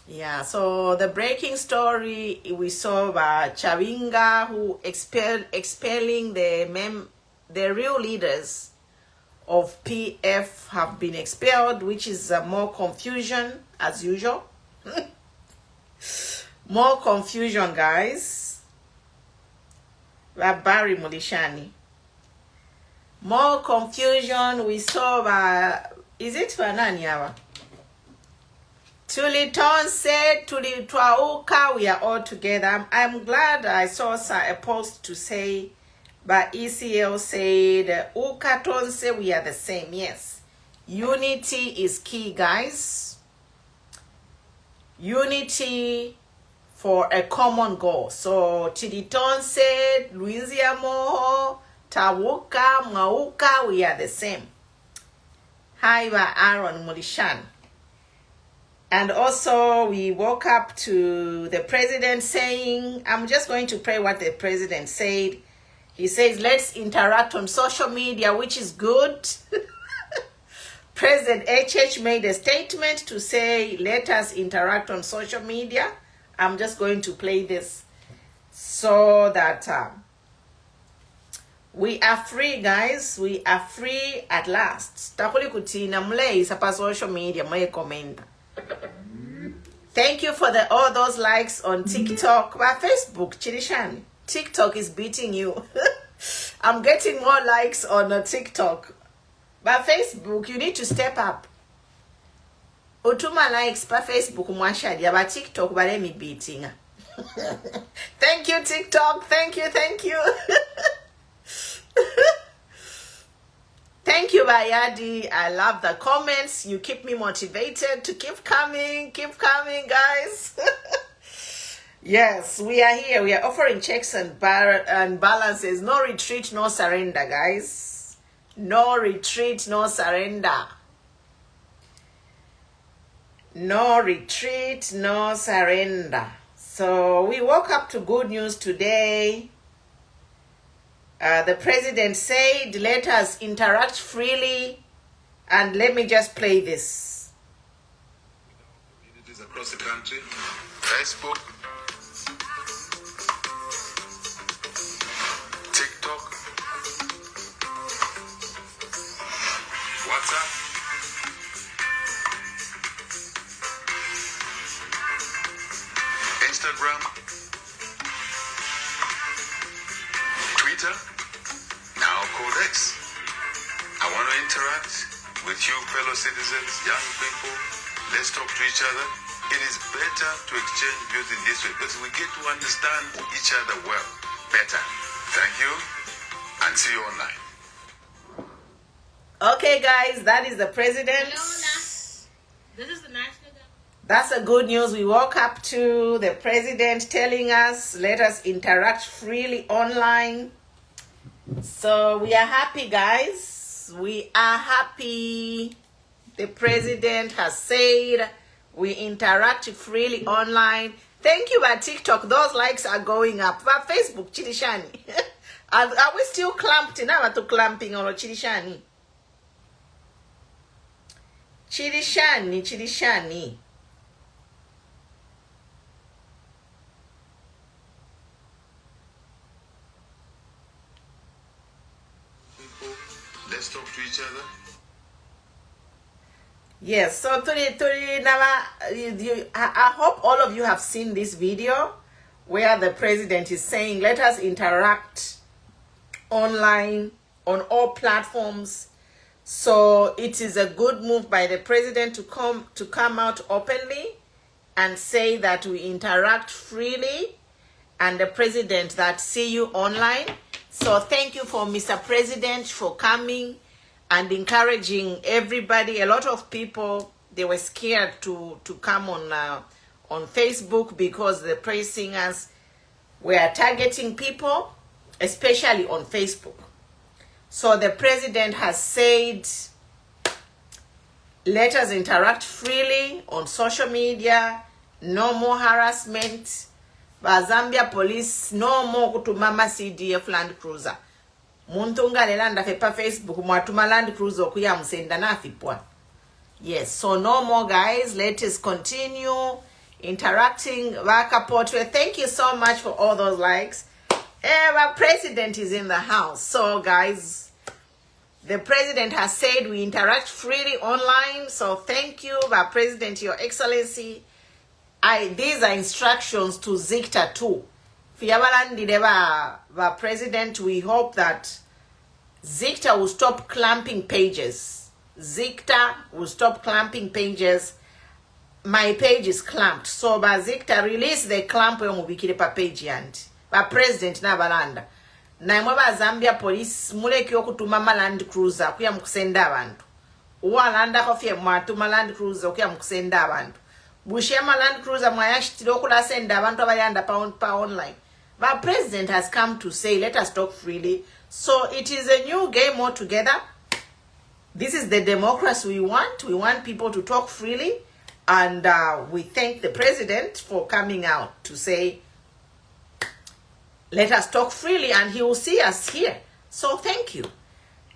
Yeah, so the breaking story we saw about Chabinga who expelling the real leaders of PF have been expelled, which is more confusion as usual. More confusion, guys. Barry Mulishani. More confusion we saw is it Fanani Yawa? Tuliton said, Tulitwauka, we are all together. I'm glad I saw a post to say, but ECL said, Ukaton said we are the same. Yes. Unity is key, guys. Unity for a common goal. So, Tuliton said, Louisiamo, Tawuka, Mauka, we are the same. Hi, Aaron Mulishan. And also, we woke up to the president saying, I'm just going to pray what the president said. He says, let's interact on social media, which is good. President HH made a statement to say, let us interact on social media. I'm just going to play this so that we are free, guys. We are free at last. Takuli kutina mlei sapa social media mwe comment. Thank you for all those likes on TikTok. But Facebook, Chirishan, TikTok is beating you. I'm getting more likes on TikTok. But Facebook, you need to step up. Utuma likes pa Facebook mwashadi. But TikTok, but me beating. Thank you, TikTok. Thank you. Thank you, Bayadi. I love the comments. You keep me motivated to keep coming, guys. Yes, we are here. We are offering checks and balances. No retreat, no surrender, guys. No retreat, no surrender. No retreat, no surrender. So we woke up to good news today. The president said, let us interact freely. And let me just play this. Communities across the country, Facebook, TikTok, WhatsApp, Instagram, Twitter, now called X. I want to interact with you fellow citizens, young people. Let's talk to each other. It is better to exchange views in this way because we get to understand each other well, better. Thank you and see you online. Okay, guys, that is the president. This is the national government. That's a good news. We woke up to the president telling us, let us interact freely online. So we are happy, guys. We are happy. The president has said we interact freely online. Thank you, but TikTok, those likes are going up. But Facebook, Chirishani. Are we still clamped? Now to clamping on Chirishani. Chirishani. Let's talk to each other. Yes, so I hope all of you have seen this video where the president is saying, let us interact online on all platforms. So it is a good move by the president to come out openly and say that we interact freely, and the president that see you online. So thank you for Mr. President for coming and encouraging everybody. A lot of people, they were scared to come on Facebook because the praise singers were targeting people, especially on Facebook. So the president has said, let us interact freely on social media, no more harassment. Zambia police, no more kutumama CDF Land Cruiser. Muntu ngalela ndafepa Facebook mwatuma Land Cruiser kuya msenda nafipwa. Yes, so no more, guys. Let us continue interacting. Vakapotwe, thank you so much for all those likes. Our president is in the house. So guys, the president has said we interact freely online. So thank you, our president, your excellency. These are instructions to Zicta too. The president, we hope that Zicta will stop clamping pages. Zicta will stop clamping pages. My page is clamped. So Zicta release the clamp on pa page yanti. Ba president na balanda. Na mwa Zambia police muleki okutuma land cruiser kuya mukusenda abantu. Uwalanda kofye mwatuma land cruiser kuya mukusenda abantu. Bushema land cruiser mwayashitira okula senda abantu abayanda pa online. But president has come to say, let us talk freely. So it is a new game altogether. This is the democracy we want. We want people to talk freely. And we thank the president for coming out to say, let us talk freely, and he will see us here. So thank you.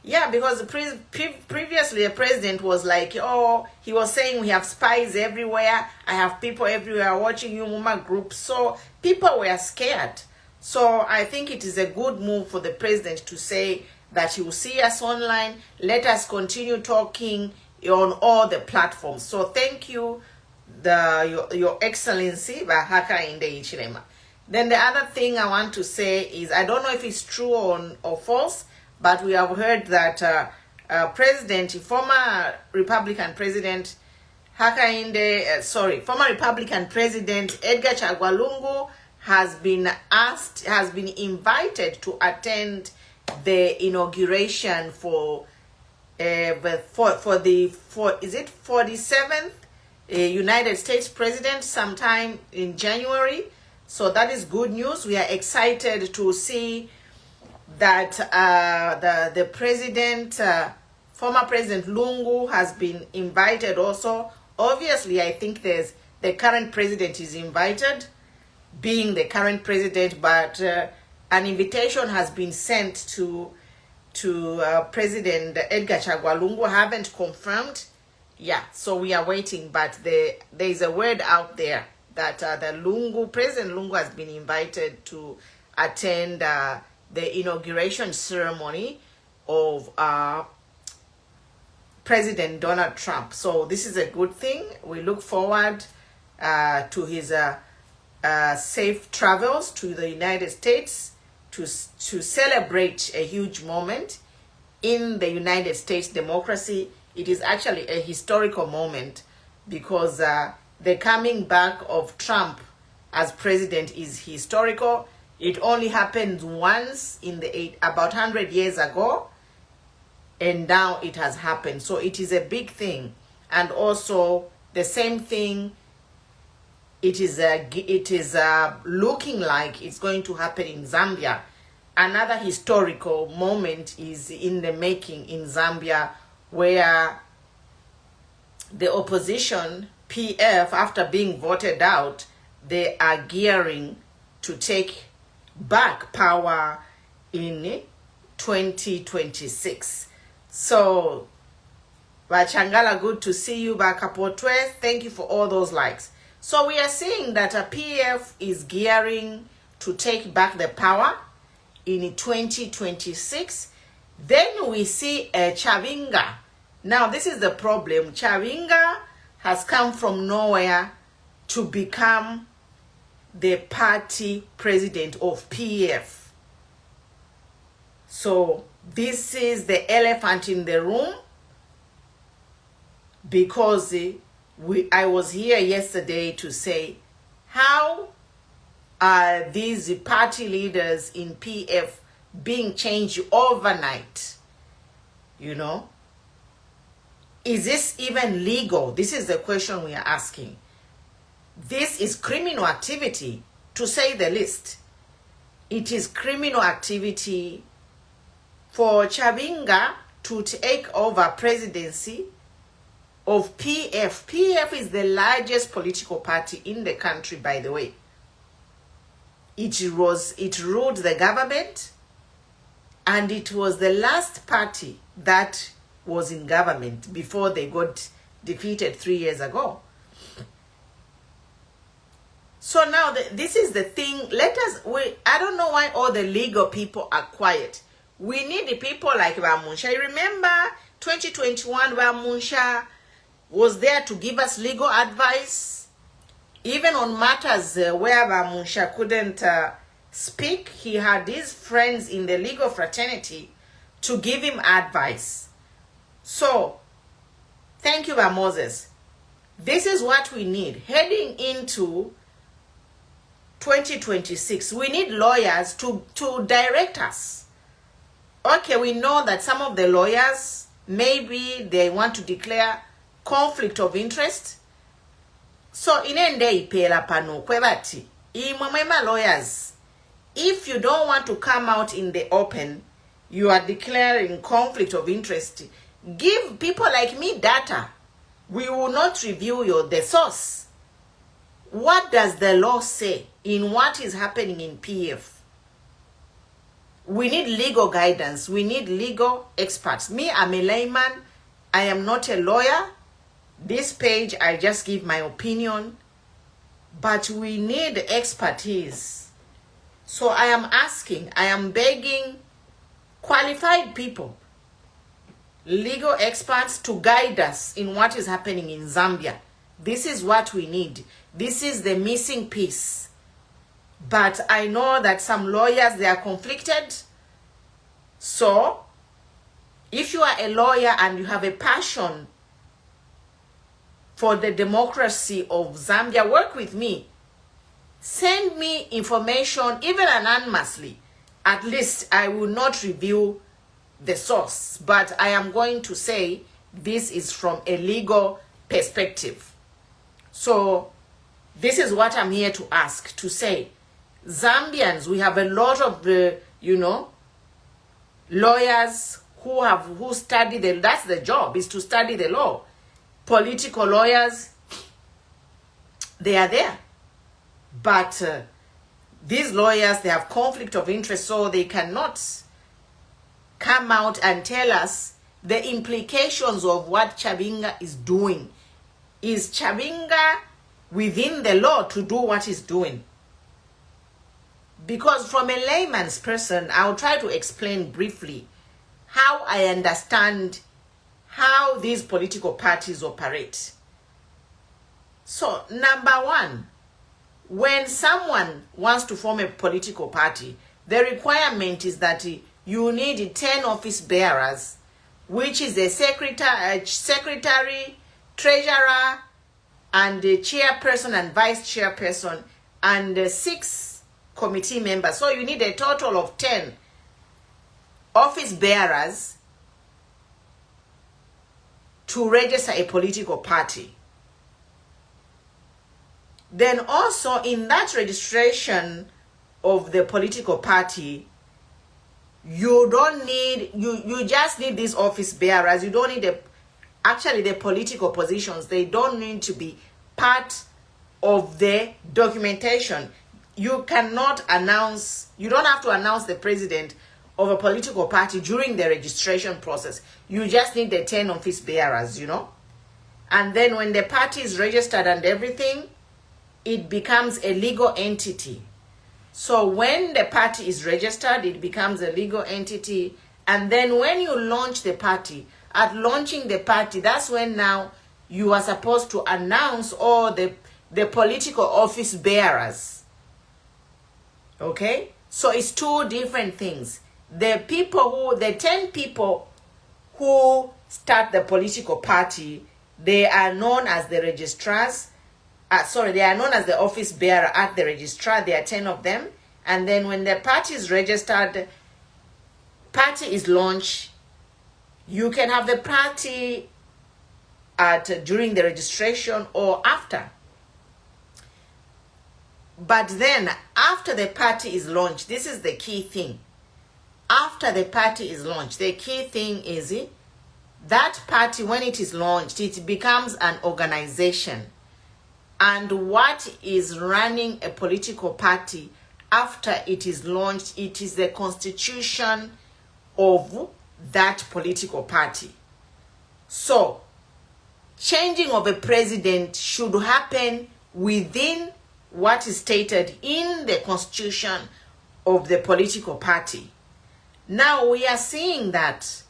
Yeah, because previously the president was like, oh, he was saying we have spies everywhere. I have people everywhere watching you, Muma group. So people were scared. So I think it is a good move for the president to say that he will see us online. Let us continue talking on all the platforms. So thank you, your excellency, Bahaka Inde Ichirema. Then the other thing I want to say is, I don't know if it's true or false, but we have heard that former Republican President former Republican President Edgar Lungu has been invited to attend the inauguration for is it 47th United States President sometime in January. So that is good news. We are excited to see that the president, former President Lungu, has been invited also. Obviously, I think the current president is invited, being the current president, but an invitation has been sent to President Edgar Lungu. Haven't confirmed. Yeah, so we are waiting, but there is a word out there that President Lungu has been invited to attend the inauguration ceremony of President Donald Trump. So this is a good thing. We look forward to his safe travels to the United States to celebrate a huge moment in the United States democracy. It is actually a historical moment because the coming back of Trump as president is historical. It only happened once in about 100 years ago, and now it has happened. So it is a big thing. And also the same thing, it is looking like it's going to happen in Zambia. Another historical moment is in the making in Zambia, where the opposition, PF, after being voted out, they are gearing to take back power in 2026. So, Bachangala, good to see you, Bakapotwe. Thank you for all those likes. So we are seeing that a PF is gearing to take back the power in 2026. Then we see a Chabinga. Now this is the problem. Chabinga has come from nowhere to become the party president of PF. So this is the elephant in the room, because I was here yesterday to say, how are these party leaders in PF being changed overnight? You know, is this even legal? This is the question we are asking. This is criminal activity, to say the least. It is criminal activity for Chabinga to take over presidency of PF. PF is the largest political party in the country, by the way. It ruled the government, and it was the last party that was in government before they got defeated 3 years ago. So now this is the thing. I don't know why all the legal people are quiet. We need the people like Bamunsha. You remember 2021 Bamunsha was there to give us legal advice, even on matters where Bamunsha couldn't speak. He had his friends in the legal fraternity to give him advice. So thank you, Moses. This is what we need heading into 2026. We need lawyers to direct us. Okay, we know that some of the lawyers, maybe they want to declare conflict of interest. So inende ipela pano kwebati imwema lawyers, if you don't want to come out in the open, you are declaring conflict of interest, give people like me data. We will not review the source. What does the law say in what is happening in PF? We need legal guidance. We need legal experts. Me, I'm a layman. I am not a lawyer. This page, I just give my opinion. But we need expertise. So I am asking, I am begging qualified people, legal experts, to guide us in what is happening in Zambia. This is what we need. This is the missing piece. But I know that some lawyers, they are conflicted. So if you are a lawyer and you have a passion for the democracy of Zambia, work with me. Send me information, even anonymously. At least I will not review the source, but I am going to say this is from a legal perspective. So this is what I'm here to ask, to say, Zambians, we have a lot of lawyers who study that's the job, is to study the law. Political lawyers, they are there. But these lawyers, they have conflict of interest, so they cannot come out and tell us the implications of what Chabinga is doing. Is Chabinga within the law to do what he's doing? Because from a layman's person, I'll try to explain briefly how I understand how these political parties operate. So, number one, when someone wants to form a political party, the requirement is that you need 10 office bearers, which is a secretary, treasurer, and a chairperson and vice chairperson, and 6 committee members. So you need a total of 10 office bearers to register a political party. Then also in that registration of the political party, you don't need, you just need these office bearers. You don't need actually the political positions, they don't need to be part of the documentation. You cannot announce, you don't have to announce the president of a political party during the registration process. You just need the 10 office bearers, And then when the party is registered and everything, it becomes a legal entity. So when the party is registered, it becomes a legal entity. And then when you launch the party, at launching the party, that's when now you are supposed to announce all the political office bearers. Okay? So it's 2 different things. The 10 people who start the political party, they are known as the registrars. They are known as the office bearer at the registrar. There are 10 of them. And then when the party is registered, party is launched, you can have the party during the registration or after. But then after the party is launched, this is the key thing. After the party is launched, the key thing is that party, when it is launched, it becomes an organization. And what is running a political party after it is launched, it is the constitution of that political party. So, changing of a president should happen within what is stated in the constitution of the political party. Now we are seeing that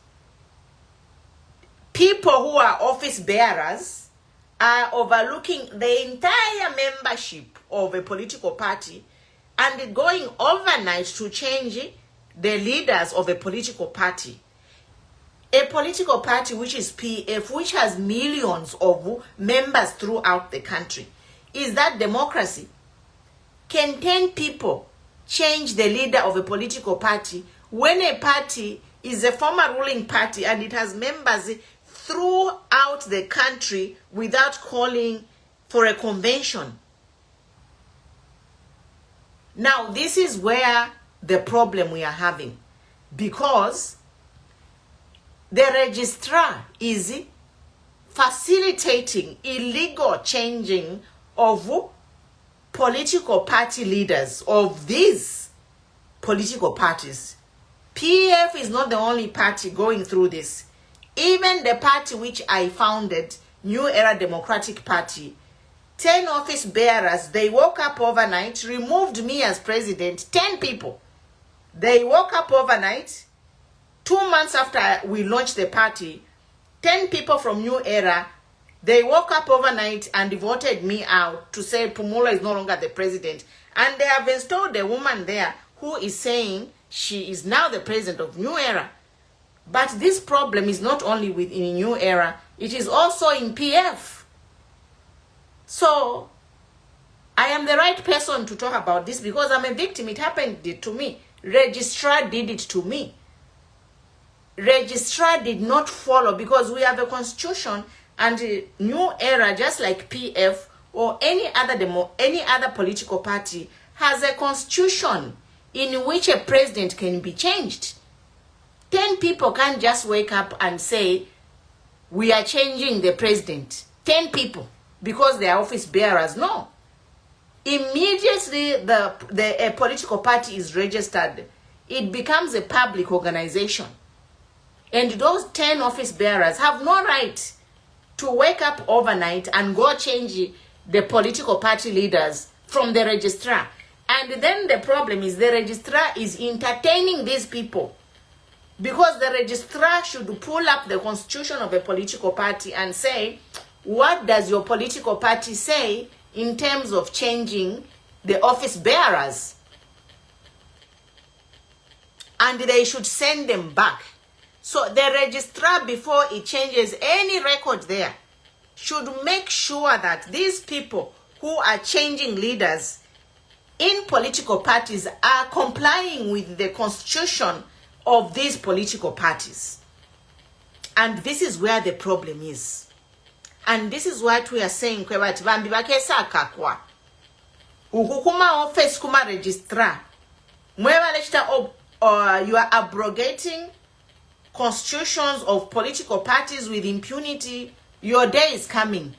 people who are office bearers are overlooking the entire membership of a political party and going overnight to change the leaders of a political party. A political party which is PF, which has millions of members throughout the country. Is that democracy? Can 10 people change the leader of a political party when a party is a former ruling party and it has members throughout the country without calling for a convention? Now, this is where the problem we are having, because the registrar is facilitating illegal changing of political party leaders of these political parties. PF is not the only party going through this. Even the party which I founded, New Era Democratic Party, 10 office bearers, they woke up overnight, removed me as president, 10 people. They woke up overnight, 2 months after we launched the party, 10 people from New Era, they woke up overnight and voted me out to say Pumula is no longer the president. And they have installed a woman there who is saying she is now the president of New Era. But this problem is not only within New Era, it is also in PF. So, I am the right person to talk about this because I'm a victim. It happened to me. Registrar did it to me. Registrar did not follow because we have a constitution, and New Era, just like PF or any other political party, has a constitution in which a president can be changed. 10 people can't just wake up and say, we are changing the president. 10 people, because they are office bearers. No. Immediately a political party is registered, it becomes a public organization. And those 10 office bearers have no right to wake up overnight and go change the political party leaders from the registrar. And then the problem is the registrar is entertaining these people, because the registrar should pull up the constitution of a political party and say, what does your political party say in terms of changing the office bearers? And they should send them back. So the registrar, before it changes any record there, should make sure that these people who are changing leaders in political parties are complying with the constitution of these political parties. And this is where the problem is. And this is what we are saying, kwebati bambi bakesa akakwa. Ukukuma office kuma registrar. Mwewa lechita you are abrogating constitutions of political parties with impunity. Your day is coming.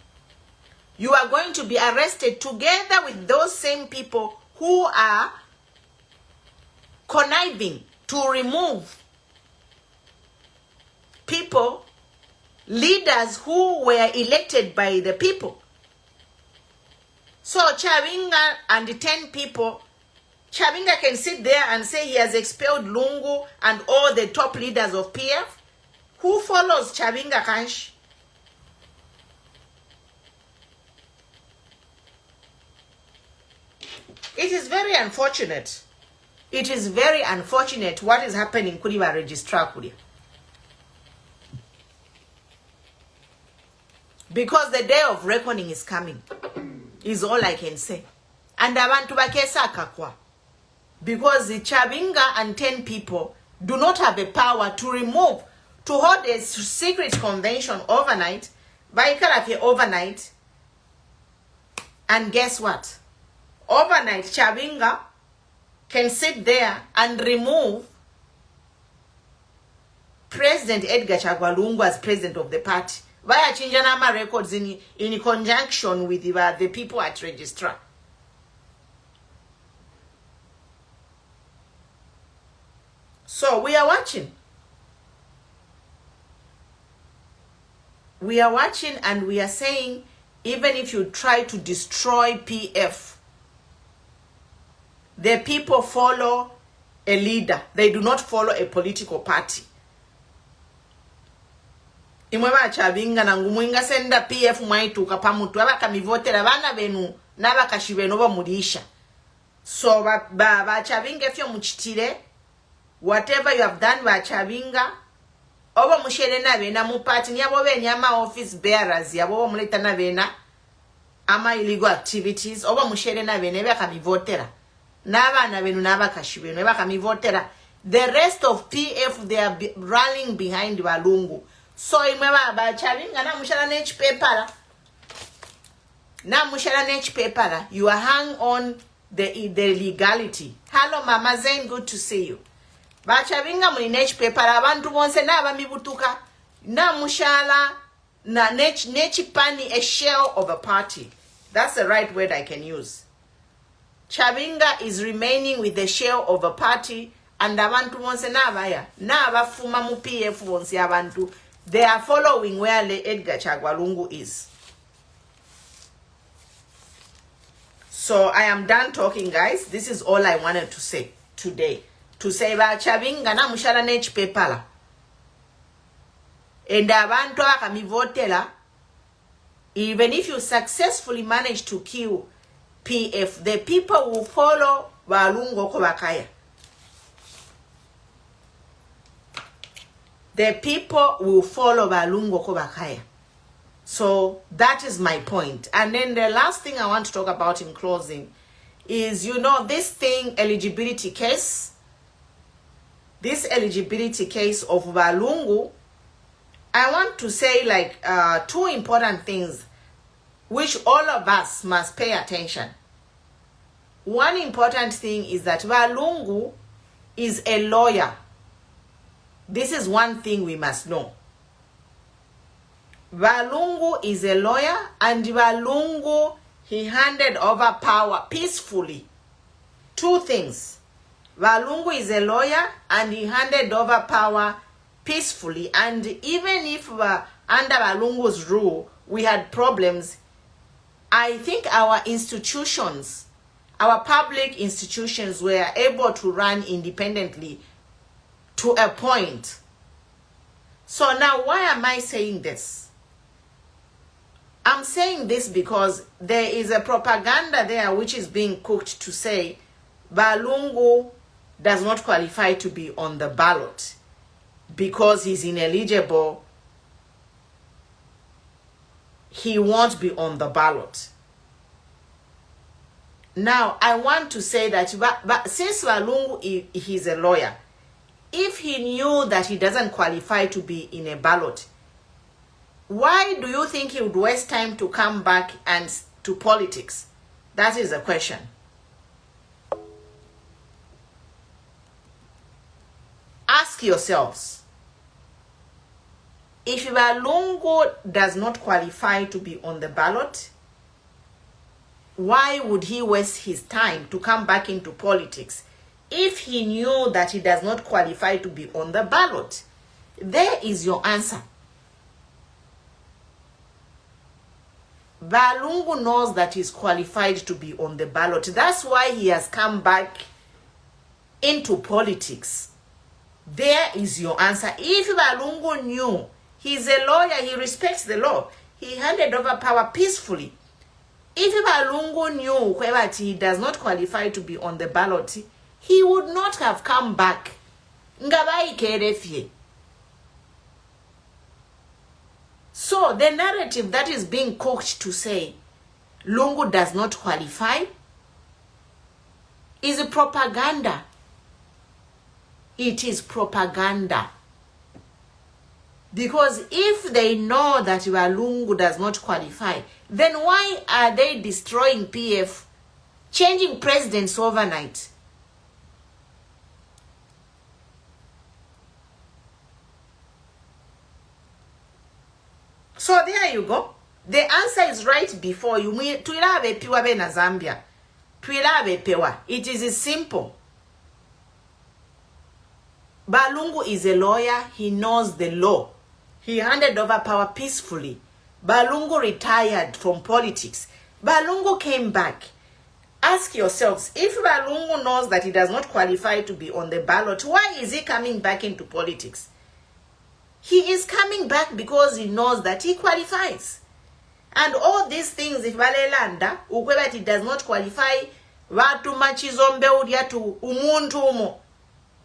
You are going to be arrested together with those same people who are conniving to remove people, leaders who were elected by the people. So Chabinga and the 10 people, Chabinga can sit there and say he has expelled Lungu and all the top leaders of PF. Who follows Chabinga Kansh? It is very unfortunate. It is very unfortunate what is happening kuri ba registrar kuri. Because the day of reckoning is coming, is all I can say. And abantu bakesa akakwa. Because the Chabinga and 10 people do not have the power to remove, to hold a secret convention overnight, overnight. And guess what? Overnight, Chabinga can sit there and remove President Edgar Lungu as president of the party via Chinjanama records in conjunction with the people at registrar. So we are watching. We are watching, and we are saying, even if you try to destroy PF, the people follow a leader. They do not follow a political party. Imwe ba Chabinga na ngumuinga senda PF mwaituka pamutu abakamivotera bana benu n'abakashi benu bamulisha. So ba Chabinga fyo muchitire whatever you have done ba Chabinga oba mushere na bena mu party ni abo benyama office bearers yabo muleta na bena ama illegal activities oba mushere na bene bakamivotera n'abana benu n'abakashi benu bakamivotera. The rest of PF, they are rallying behind Lungu. So imwe ba Chabinga na mushala nech paper na mushala nech paper you are hang on the legality. Hello Mama Zain, good to see you. Ba Chabinga muli nech paper abantu bonse na bamibutuka na mushala na nech pani a shell of a party. That's the right word I can use. Chabinga is remaining with the shell of a party and abantu bonse na baya na abafuma mu PF bonse abantu. They are following where Edgar Lungu is. So I am done talking, guys. This is all I wanted to say today. To say about Chabinga na mushala nech pepala. And abantu akamivotela. Even if you successfully manage to kill PF, the people will follow Lungu Kobakaya. The people will follow Lungu Kobakaya. So that is my point. And then the last thing I want to talk about in closing is, you know, this thing, eligibility case. This eligibility case of Lungu, I want to say like two important things which all of us must pay attention. One important thing is that Lungu is a lawyer. This is one thing we must know. Lungu is a lawyer, and Lungu, he handed over power peacefully. Two things. Lungu is a lawyer, and he handed over power peacefully. And even if under Lungu's rule we had problems, I think our institutions, our public institutions, were able to run independently to a point. So now, why am I saying this? I'm saying this because there is a propaganda there which is being cooked to say Lungu does not qualify to be on the ballot because he's ineligible. He won't be on the ballot. Now, I want to say that since Lungu he's a lawyer, if he knew that he doesn't qualify to be in a ballot, why do you think he would waste time to come back and to politics? That is the question. Ask yourselves, if Lungu does not qualify to be on the ballot, why would he waste his time to come back into politics if he knew that he does not qualify to be on the ballot? There is your answer. Lungu knows that he's qualified to be on the ballot. That's why he has come back into politics. There is your answer. If Lungu knew, he's a lawyer, he respects the law, he handed over power peacefully. If Lungu knew that he does not qualify to be on the ballot, he would not have come back. Ngabai kerefye. So the narrative that is being cooked to say Lungu does not qualify is propaganda. It is propaganda. Because if they know that Lungu does not qualify, then why are they destroying PF, changing presidents overnight? So there you go. The answer is right before you. Zambia. It is simple. Lungu is a lawyer. He knows the law. He handed over power peacefully. Lungu retired from politics. Lungu came back. Ask yourselves, if Lungu knows that he does not qualify to be on the ballot, why is he coming back into politics? He is coming back because he knows that he qualifies. And all these things, if Valelanda, that he does not qualify, Vatu machizombe udiatu umuntu umo,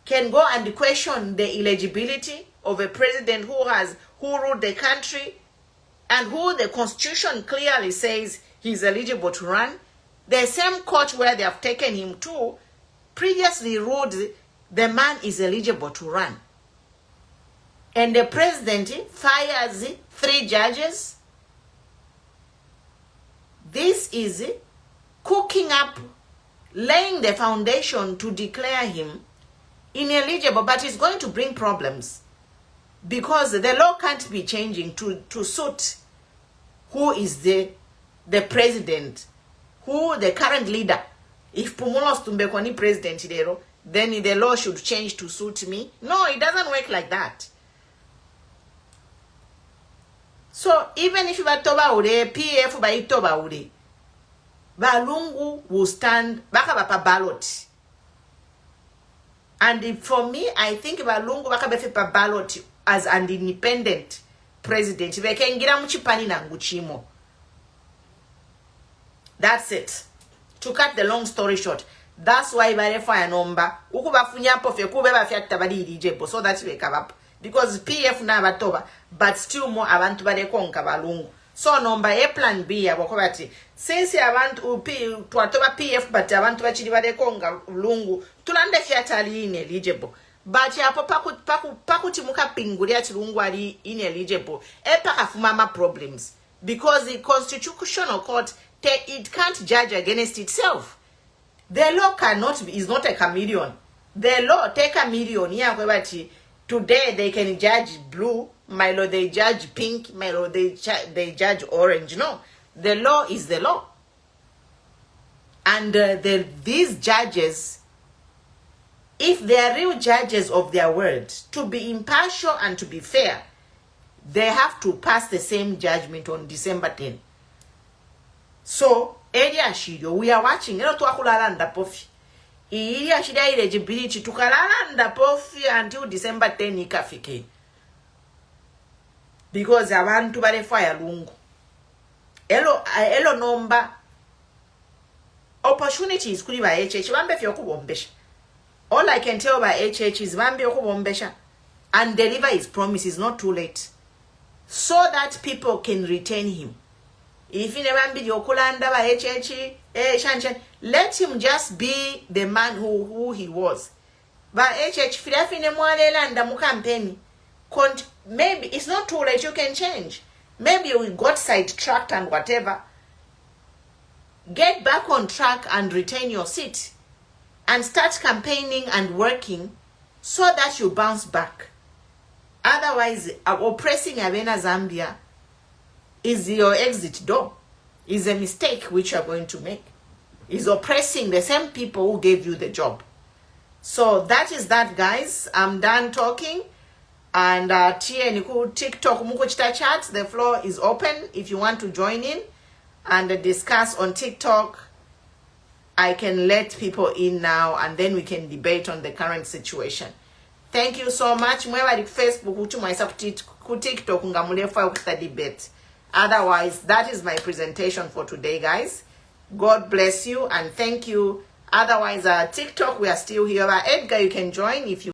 can go and question the eligibility of a president who ruled the country and who the constitution clearly says he's eligible to run. The same court where they have taken him to previously ruled the man is eligible to run. And the president fires 3 judges. This is cooking up, laying the foundation to declare him ineligible, but it's going to bring problems because the law can't be changing to suit who is the president, who the current leader. If Pumulos Tumbekwani president, then the law should change to suit me. No, it doesn't work like that. So even if you are toba ude, PF by toba ude, Lungu will stand baka ballot. And for me, I think Lungu baka ballot as an independent president. That's it. To cut the long story short, that's why Barefa number ukubafunyapo fe kubeba fiatta bali eligible so that we come up because PF na batoba but still more abantu barekonka balungu. So number A plan B abokobati since abantu twatoba PF but abantu bachiri barekonga lungu tulande fiatta ali ineligible. But yapo pakuti muka pingulia chilungu ali ineligible. Epa afumama problems because the constitutional court it can't judge against itself. The law is not a chameleon. The law take a million. Today they can judge blue, my lord they judge pink, my lord they judge orange. No, the law is the law. And these judges, if they are real judges of their word, to be impartial and to be fair, they have to pass the same judgment on December 10. So, area shido, we are watching. Eno tuwakulalanda pofi. Area shida eligibility tukalalanda pofi until December 10 ikafike. Because abantu barefa Lungu. Elo nomba opportunities kuli ba HH bambe fyo kubombesha. All I can tell by HH is bambe kubombesha and deliver his promise is not too late. So that people can retain him. If in a video kulanda ba HH, let him just be the man who he was. But HH filafine mwalelanda mu campaign. Maybe it's not too late, you can change. Maybe we got sidetracked and whatever. Get back on track and retain your seat. And start campaigning and working so that you bounce back. Otherwise, oppressing Avena Zambia is your exit door. Is a mistake which you are going to make. Is oppressing the same people who gave you the job. So that is that, guys. I'm done talking. And TikTok mukuchita chat. The floor is open if you want to join in and discuss on TikTok. I can let people in now and then we can debate on the current situation. Thank you so much. Mweba Facebook utumwaisa ku TikTok ngamulefa ukita debate. Otherwise, that is my presentation for today, guys. God bless you and thank you. Otherwise, TikTok, we are still here. Edgar, you can join if you